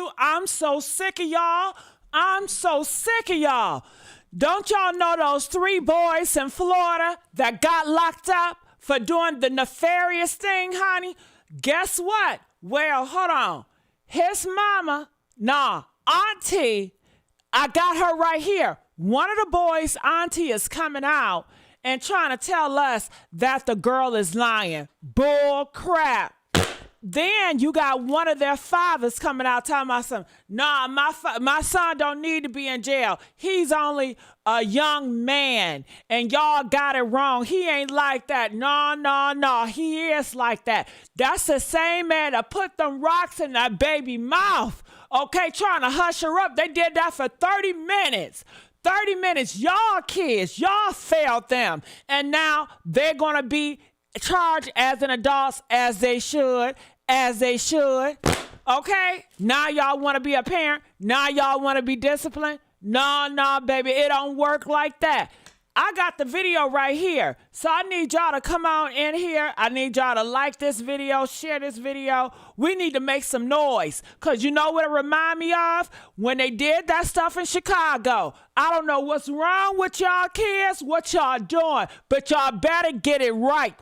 you. I'm so sick of y'all. I'm so sick of y'all. Don't y'all know those 3 boys in Florida that got locked up for doing the nefarious thing, honey? Guess what? Well, hold on. His mama, auntie, I got her right here. One of the boys' auntie is coming out and trying to tell us that the girl is lying. Bull crap. Then you got one of their fathers coming out talking about something. My son don't need to be in jail. He's only a young man, and y'all got it wrong. He ain't like that. No. He is like that. That's the same man that put them rocks in that baby mouth. Okay, trying to hush her up. They did that for 30 minutes. 30 minutes. Y'all kids, y'all failed them, and now they're gonna be charged as an adult, as they should. Okay? Now y'all want to be a parent? Now y'all want to be disciplined? No, baby. It don't work like that. I got the video right here. So I need y'all to come on in here. I need y'all to like this video, share this video. We need to make some noise. Because you know what it remind me of? When they did that stuff in Chicago. I don't know what's wrong with y'all kids, what y'all doing, but y'all better get it right.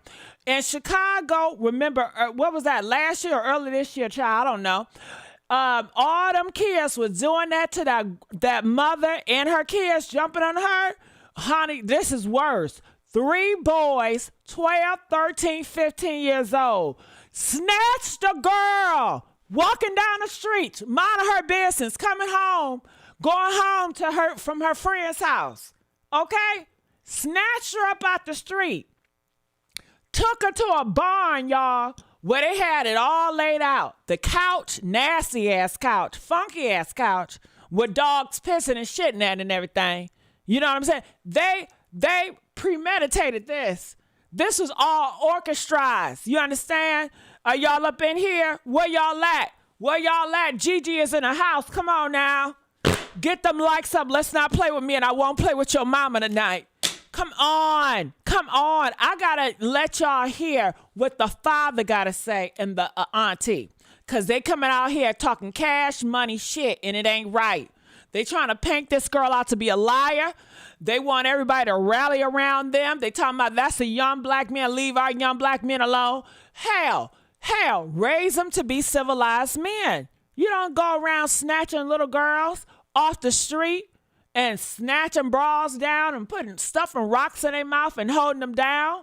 In Chicago, remember, what was that, last year or early this year, child? I don't know. All them kids was doing that to that mother and her kids, jumping on her. Honey, this is worse. 3 boys, 12, 13, 15 years old, snatched a girl, walking down the street, minding her business, coming home, going home to her from her friend's house. Okay? Snatched her up out the street. Took her to a barn, y'all, where they had it all laid out. The couch, nasty-ass couch, funky-ass couch, with dogs pissing and shitting at and everything. You know what I'm saying? They premeditated this. This was all orchestrized. You understand? Are y'all up in here? Where y'all at? Where y'all at? Gigi is in the house. Come on now. Get them likes up. Let's not play with me, and I won't play with your mama tonight. Come on. I gotta let y'all hear what the father gotta say and the auntie. Because they coming out here talking cash money shit, and it ain't right. They trying to paint this girl out to be a liar. They want everybody to rally around them. They talking about that's a young black man. Leave our young black men alone. Hell, raise them to be civilized men. You don't go around snatching little girls off the street and snatching bras down and putting stuff and rocks in their mouth and holding them down.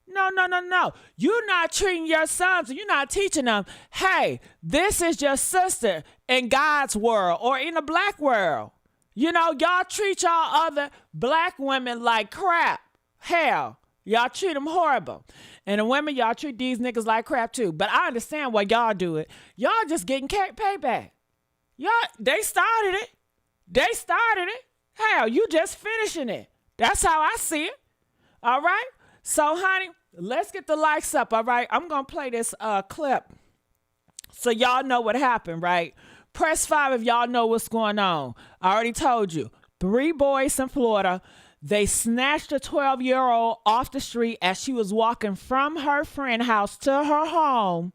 No. You're not treating your sons, you're not teaching them, hey, this is your sister in God's world or in the black world. You know, y'all treat y'all other black women like crap. Hell, y'all treat them horrible. And the women, y'all treat these niggas like crap too. But I understand why y'all do it. Y'all just getting payback. They started it. Hell, you just finishing it. That's how I see it. All right? So, honey, let's get the likes up, all right? I'm going to play this clip so y'all know what happened, right? Press 5 if y'all know what's going on. I already told you. 3 boys in Florida. They snatched a 12-year-old off the street as she was walking from her friend's house to her home.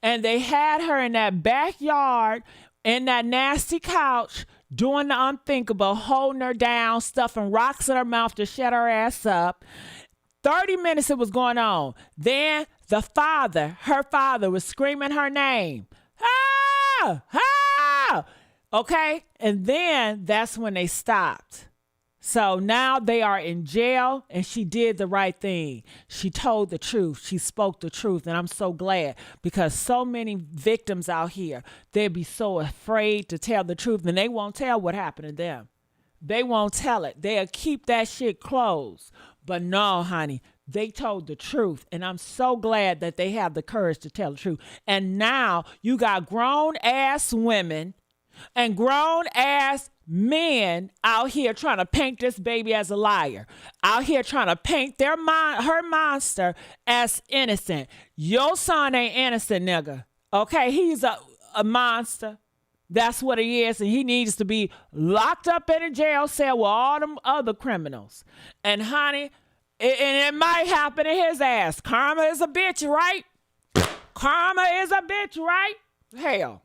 And they had her in that backyard in that nasty couch doing the unthinkable, holding her down, stuffing rocks in her mouth to shut her ass up. 30 minutes it was going on. Then her father was screaming her name. Ah! Okay? And then that's when they stopped. So now they are in jail, and she did the right thing. She told the truth. She spoke the truth, and I'm so glad because so many victims out here, they'd be so afraid to tell the truth, and they won't tell what happened to them. They won't tell it. They'll keep that shit closed. But no, honey, they told the truth, and I'm so glad that they have the courage to tell the truth. And now you got grown-ass women and grown-ass men out here trying to paint this baby as a liar, out here trying to paint her monster as innocent. Your son ain't innocent, nigga. Okay, he's a monster. That's what he is, and he needs to be locked up in a jail cell with all them other criminals. And honey, it might happen to his ass. Karma is a bitch, right? Karma is a bitch, right? Hell.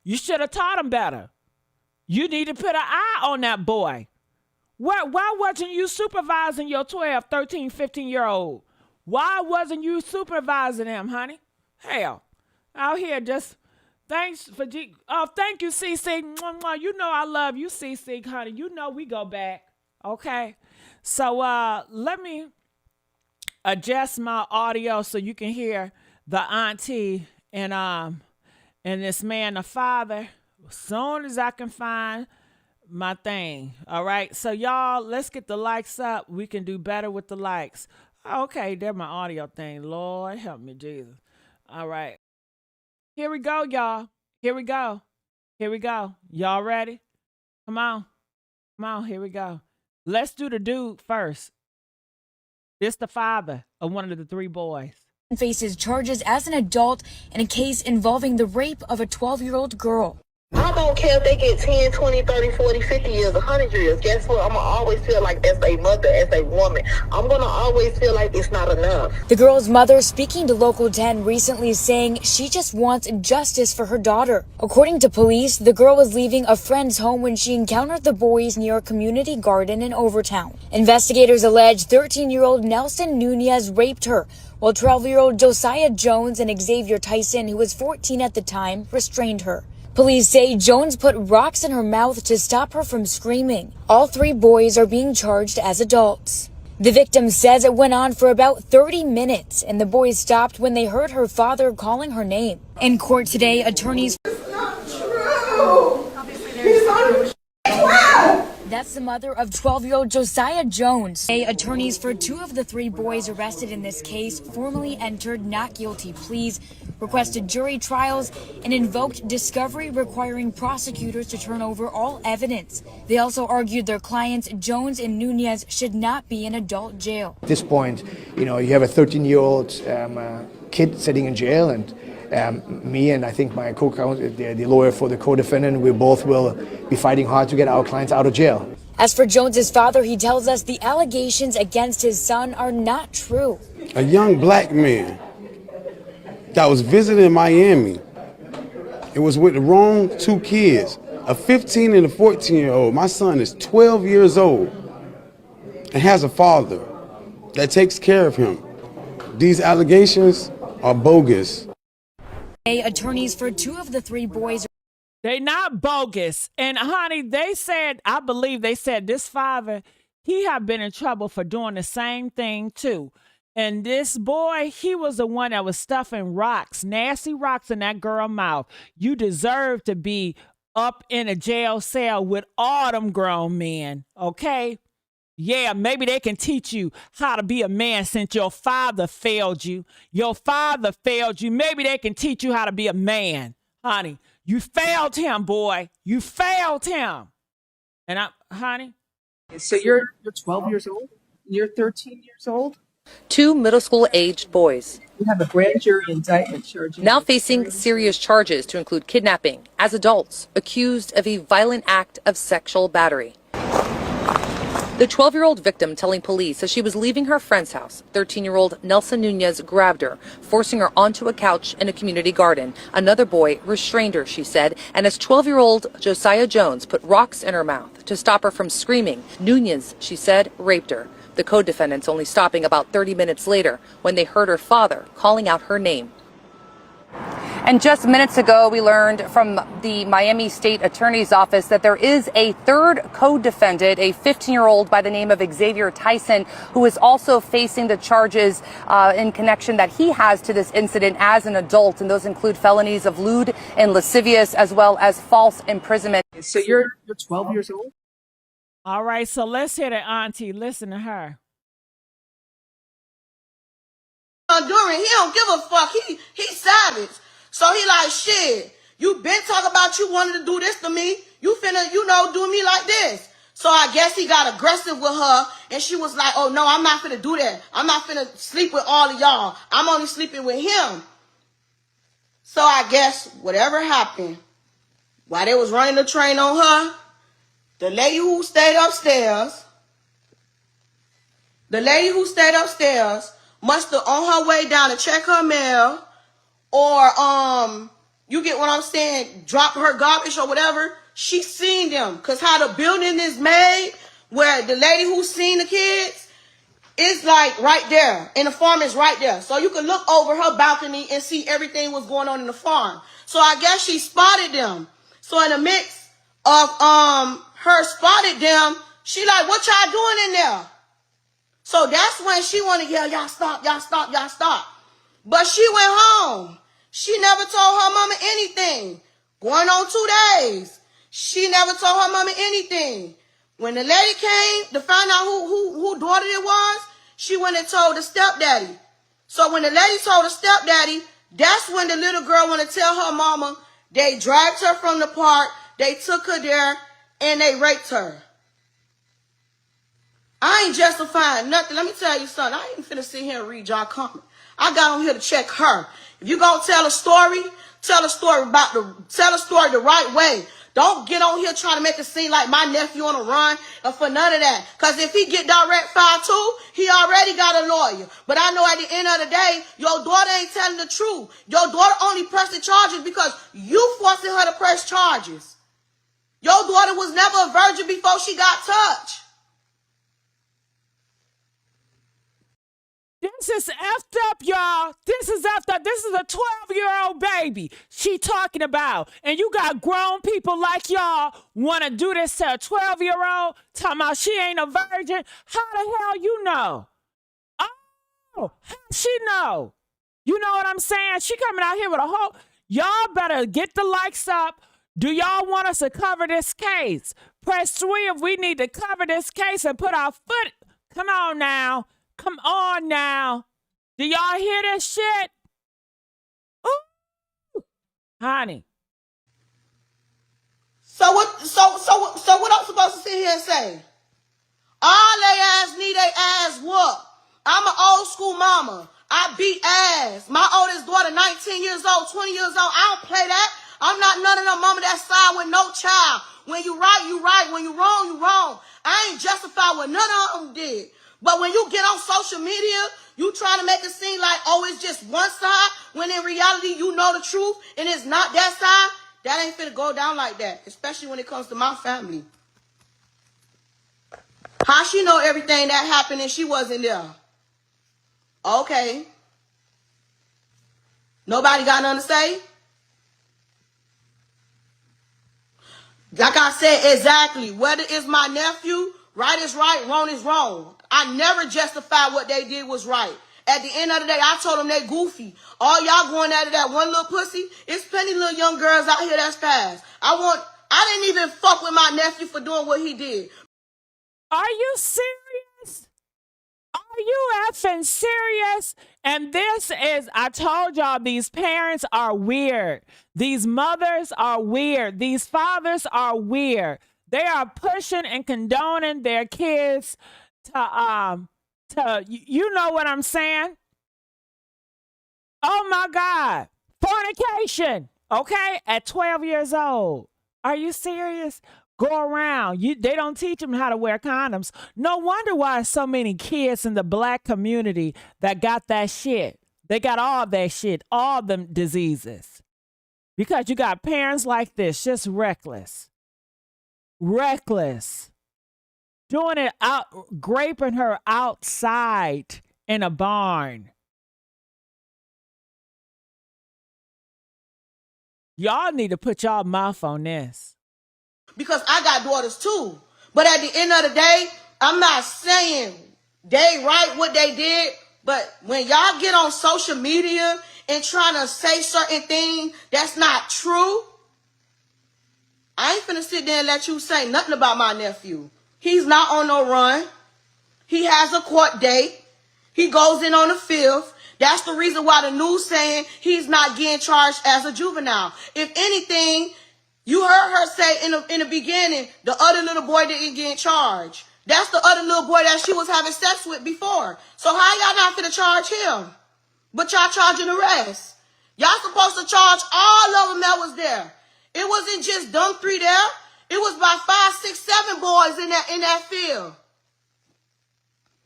You should have taught him better. You need to put an eye on that boy. Why wasn't you supervising your 12, 13, 15-year-old? Why wasn't you supervising him, honey? Hell, out here just, thanks for, thank you, CC. You know I love you, CC, honey. You know we go back, okay? So let me adjust my audio so you can hear the auntie and this man, the father, as soon as I can find my thing. All right. So y'all, let's get the likes up. We can do better with the likes. Okay, there's my audio thing. Lord help me, Jesus. All right. Here we go, y'all. Here we go. Here we go. Y'all ready? Come on. Come on. Here we go. Let's do the dude first. This the father of one of the three boys. Faces charges as an adult in a case involving the rape of a 12-year-old girl. I don't care if they get 10, 20, 30, 40, 50 years, 100 years. Guess what? I'm going to always feel like as a mother, as a woman, I'm going to always feel like it's not enough. The girl's mother, speaking to Local 10 recently, saying she just wants justice for her daughter. According to police, the girl was leaving a friend's home when she encountered the boys near a community garden in Overtown. Investigators allege 13-year-old Nelson Nunez raped her, while 12-year-old Josiah Jones and Xavier Tyson, who was 14 at the time, restrained her. Police say Jones put rocks in her mouth to stop her from screaming. All three boys are being charged as adults. The victim says it went on for about 30 minutes, and the boys stopped when they heard her father calling her name. In court today, attorneys... It's not true. He's on... That's the mother of 12-year-old Josiah Jones. Attorneys for two of the three boys arrested in this case formally entered not guilty pleas, requested jury trials, and invoked discovery requiring prosecutors to turn over all evidence. They also argued their clients, Jones and Nunez, should not be in adult jail. At this point, you have a 13-year-old kid sitting in jail, and me and I think my co-counsel, the lawyer for the co-defendant, we both will be fighting hard to get our clients out of jail. As for Jones's father, he tells us the allegations against his son are not true. A young black man that was visiting Miami, it was with the wrong two kids, a 15 and a 14-year-old. My son is 12 years old and has a father that takes care of him. These allegations are bogus. Attorneys for two of the three boys. They not bogus. And honey, I believe they said this father, he had been in trouble for doing the same thing too. And this boy, he was the one that was stuffing rocks, nasty rocks in that girl's mouth. You deserve to be up in a jail cell with all them grown men, okay? Yeah, maybe they can teach you how to be a man since your father failed you. Your father failed you. Maybe they can teach you how to be a man, honey. You failed him, boy. You failed him. And honey. So you're 12 years old? You're 13 years old? Two middle school aged boys. You have a grand jury indictment charging Now facing serious charges to include kidnapping as adults, accused of a violent act of sexual battery. The 12-year-old victim telling police that she was leaving her friend's house. 13-year-old Nelson Nunez grabbed her, forcing her onto a couch in a community garden. Another boy restrained her, she said, and as 12-year-old Josiah Jones put rocks in her mouth to stop her from screaming. Nunez, she said, raped her. The co-defendants only stopping about 30 minutes later when they heard her father calling out her name. And just minutes ago, we learned from the Miami State Attorney's Office that there is a third co-defendant, a 15-year-old by the name of Xavier Tyson, who is also facing the charges in connection that he has to this incident as an adult. And those include felonies of lewd and lascivious, as well as false imprisonment. So you're 12 years old? All right, so let's hear the auntie. Listen to her. During, he don't give a fuck. He's savage. So he like, shit, you been talking about you wanted to do this to me. You finna, do me like this. So I guess he got aggressive with her, and she was like, oh, no, I'm not finna do that. I'm not finna sleep with all of y'all. I'm only sleeping with him. So I guess whatever happened, while they was running the train on her, the lady who stayed upstairs must have on her way down to check her mail or, you get what I'm saying, drop her garbage or whatever, she seen them. Because how the building is made, where the lady who seen the kids, it's like right there, and the farm is right there. So you can look over her balcony and see everything was going on in the farm. So I guess she spotted them. So in the mix of her spotted them, she like, what y'all doing in there? So that's when she want to yell, y'all stop, y'all stop, y'all stop. But she went home. She never told her mama anything. Going on 2 days. She never told her mama anything. When the lady came to find out who daughter it was, she went and told the stepdaddy. So when the lady told the stepdaddy, that's when the little girl went to tell her mama. They dragged her from the park, they took her there, and they raped her. I ain't justifying nothing. Let me tell you something. I ain't finna sit here and read y'all comment. I got on here to check her. If you gonna tell a story, tell a story the right way. Don't get on here trying to make it seem like my nephew on a run or for none of that. Because if he get direct 5-2, he already got a lawyer. But I know at the end of the day, your daughter ain't telling the truth. Your daughter only pressing charges because you forcing her to press charges. Your daughter was never a virgin before she got touched. This is effed up, y'all. This is effed up. This is a 12-year-old baby she talking about. And you got grown people like y'all want to do this to a 12-year-old, talking about she ain't a virgin. How the hell you know? Oh, how she know? You know what I'm saying? She coming out here with a whole... Y'all better get the likes up. Do y'all want us to cover this case? Press 3 if we need to cover this case and put our foot... Come on now. Come on now. Do y'all hear this shit? Ooh. Honey. So what I'm supposed to sit here and say? All they ass need they ass whoop. I'm an old school mama. I beat ass. My oldest daughter, 19 years old, 20 years old. I don't play that. I'm not none of them mama that side with no child. When you right, you right. When you wrong, you wrong. I ain't justified what none of them did. But when you get on social media, you trying to make it seem like, oh, it's just one side, when in reality, you know the truth, and it's not that side. That ain't finna go down like that, especially when it comes to my family. How she know everything that happened and she wasn't there? Okay. Nobody got nothing to say? Like I said, exactly. Whether it's my nephew, right is right, wrong is wrong. I never justified what they did was right. At the end of the day, I told them they goofy. All y'all going after that one little pussy, it's plenty little young girls out here that's fast. I didn't even fuck with my nephew for doing what he did. Are you serious? Are you effing serious? And this is, I told y'all, these parents are weird. These mothers are weird. These fathers are weird. They are pushing and condoning their kids to you know what I'm saying? Oh my God. Fornication. Okay? At 12 years old. Are you serious? Go around. They don't teach them how to wear condoms. No wonder why so many kids in the black community that got that shit. They got all that shit, all them diseases. Because you got parents like this, just reckless. Reckless. Doing it out, raping her outside in a barn. Y'all need to put y'all mouth on this. Because I got daughters too. But at the end of the day, I'm not saying they right what they did. But when y'all get on social media and trying to say certain things that's not true, I ain't finna sit there and let you say nothing about my nephew. He's not on no run. He has a court date. He goes in on the 5th. That's the reason why the news saying he's not getting charged as a juvenile. If anything, you heard her say in the beginning, the other little boy didn't get charged. That's the other little boy that she was having sex with before. So how y'all not finna charge him? But y'all charging the rest. Y'all supposed to charge all of them that was there. It wasn't just them 3 there. It was about 5, 6, 7 boys in that field.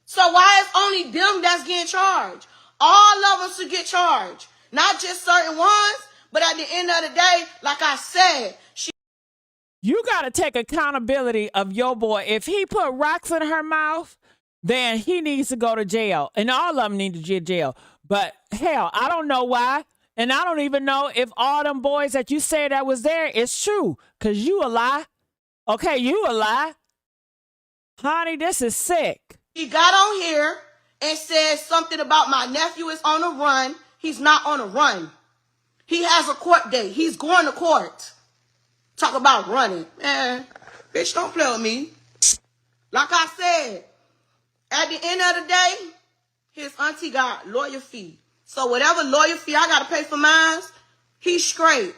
So why is only them that's getting charged? All of them should get charged. Not just certain ones, But at the end of the day, like I said, You got to take accountability of your boy. If he put rocks in her mouth, then he needs to go to jail. And all of them need to get jail. But hell, I don't know why. And I don't even know if all them boys that you said that was there is true. Because you a lie. Okay, you a lie. Honey, this is sick. he got on here and said something about my nephew is on a run. He's not on a run. He has a court date. He's going to court. Talk about running. Man, bitch, don't play with me. Like I said, at the end of the day, his auntie got lawyer fee. So whatever lawyer fee I got to pay for mine, he's straight.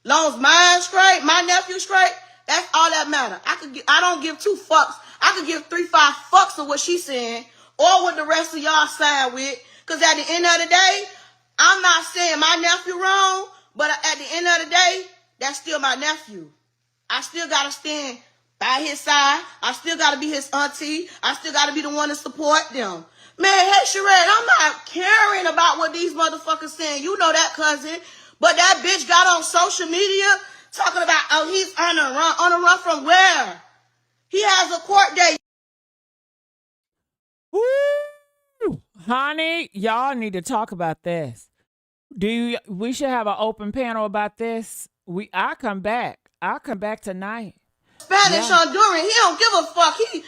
Long as mine's straight, my nephew's straight, that's all that matter. I don't give 2 fucks. I could give 3-5 fucks of what she's saying or what the rest of y'all side with. Because at the end of the day, I'm not saying my nephew wrong, but at the end of the day, that's still my nephew. I still got to stand by his side. I still got to be his auntie. I still got to be the one to support them. Man, hey, Sherette, I'm not caring about what these motherfuckers saying. You know that, cousin. But that bitch got on social media talking about, oh, he's on a run. On a run from where? He has a court date. Woo! Honey, y'all need to talk about this. We should have an open panel about this. I'll come back. I'll come back tonight. Spanish Honduran. He don't give a fuck. He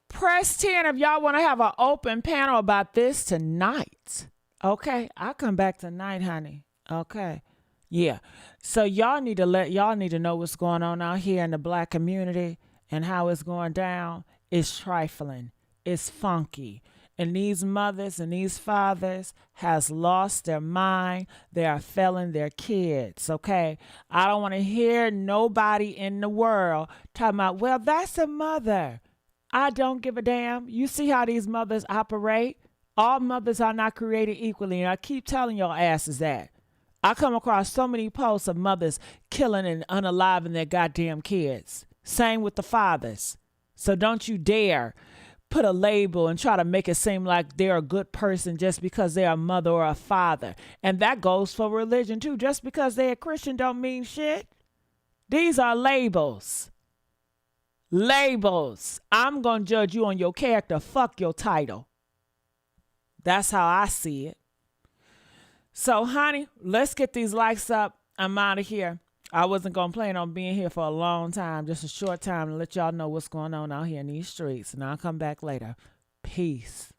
Press 10 if y'all want to have an open panel about this tonight. Okay, I'll come back tonight, honey. Okay. Yeah. So y'all need to know what's going on out here in the black community and how it's going down. It's trifling. It's funky. And these mothers and these fathers has lost their mind. They are failing their kids, okay? I don't want to hear nobody in the world talking about, well, that's a mother. I don't give a damn. You see how these mothers operate? All mothers are not created equally, and I keep telling your asses that. I come across so many posts of mothers killing and unaliving their goddamn kids. Same with the fathers. So don't you dare put a label and try to make it seem like they're a good person just because they're a mother or a father. And that goes for religion too. Just because they're a Christian don't mean shit. These are labels. Labels. I'm going to judge you on your character. Fuck your title. That's how I see it. So, honey, let's get these likes up. I'm out of here. I wasn't going to plan on being here for a long time, just a short time to let y'all know what's going on out here in these streets. And I'll come back later. Peace.